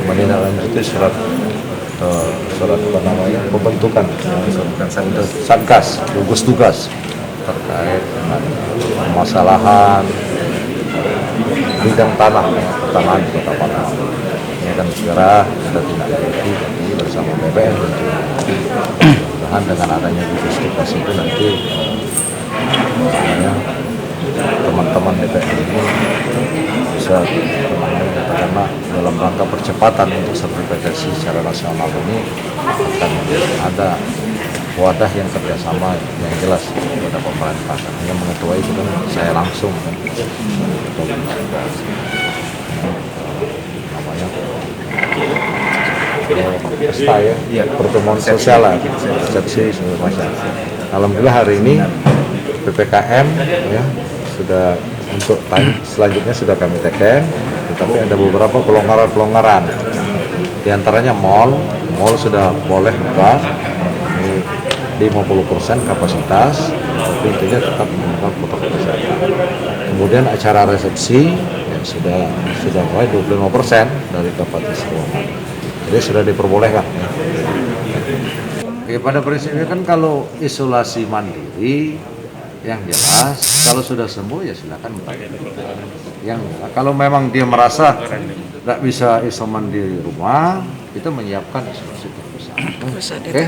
Menindaklanjuti surat apa namanya pembentukan satgas gugus tugas terkait dengan permasalahan bidang tanah pertanahan di Kota Padang. Ini akan segera kita tindak lanjuti bersama BPN tentunya. Mudah-mudahan dengan adanya gugus tugas itu nanti teman-teman DPR ini bisa karena dalam rangka percepatan untuk sertifikasi secara nasional ini akan ada wadah yang kerjasama yang jelas kepada pemerintah. Yang mengetuai itu kan saya langsung namanya pesta ya, pertemuan sosial lah, persepsi seluruh masyarakat. Alhamdulillah hari ini PPKM ya sudah untuk time selanjutnya sudah kami teken, tetapi ada beberapa pelonggaran. Di antaranya mall sudah boleh buka 50% kapasitas, tapi intinya tetap menggunakan protokol kesehatan. Kemudian acara resepsi ya, sudah mulai 25% dari kapasitas ruangan. Jadi sudah diperbolehkan ya. Oke, pada prinsipnya kan kalau isolasi mandiri yang jelas kalau sudah sembuh ya silakan. Yang kalau memang dia merasa tidak bisa isoman di rumah, itu menyiapkan isolasi terpusat. Oke,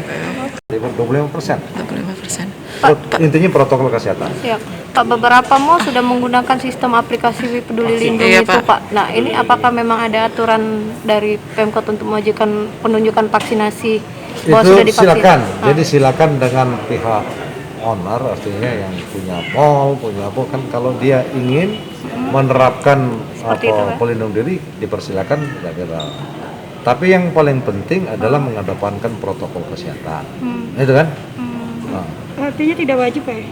25%. Intinya protokol kesehatan. Ya, Pak, beberapa mall sudah menggunakan sistem aplikasi Peduli Lindungi itu, Pak. Nah, ini apakah memang ada aturan dari Pemkot untuk memajukan penunjukan vaksinasi? Itu silakan. Jadi silakan dengan pihak owner, artinya yang punya mall, punya apa kan, kalau dia ingin menerapkan pelindung diri dipersilakan, kira-kira. Tapi yang paling penting adalah mengedepankan protokol kesehatan, itu kan? Nah. Artinya tidak wajib ya?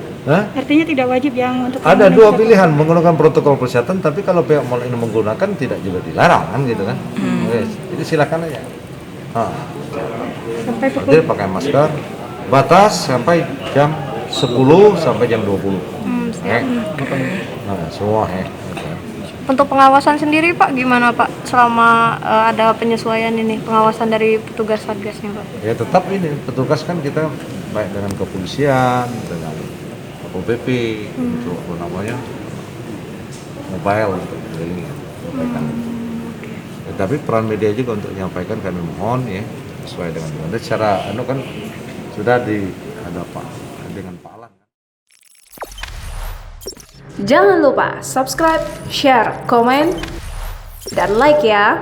Artinya tidak wajib yang untuk ada dua pilihan menggunakan protokol kesehatan, tapi kalau pihak mall ini menggunakan tidak juga dilarang kan, gitu kan? Jadi silakan aja. Sampai Jadi pakai masker, batas sampai jam 10 sampai jam 20. Nah, semua Untuk pengawasan sendiri, Pak, gimana, Pak? Selama ada penyesuaian ini, pengawasan dari petugas satgasnya, Pak? Ya tetap ini, petugas kan kita baik dengan kepolisian, dengan Satpol PP, untuk apa namanya mobile untuk keliling menyampaikan. Ya, tapi peran media juga untuk menyampaikan kami mohon ya sesuai dengan secara kan sudah ada Pak dengan Pak Alan. Jangan lupa subscribe, share, komen, dan like ya.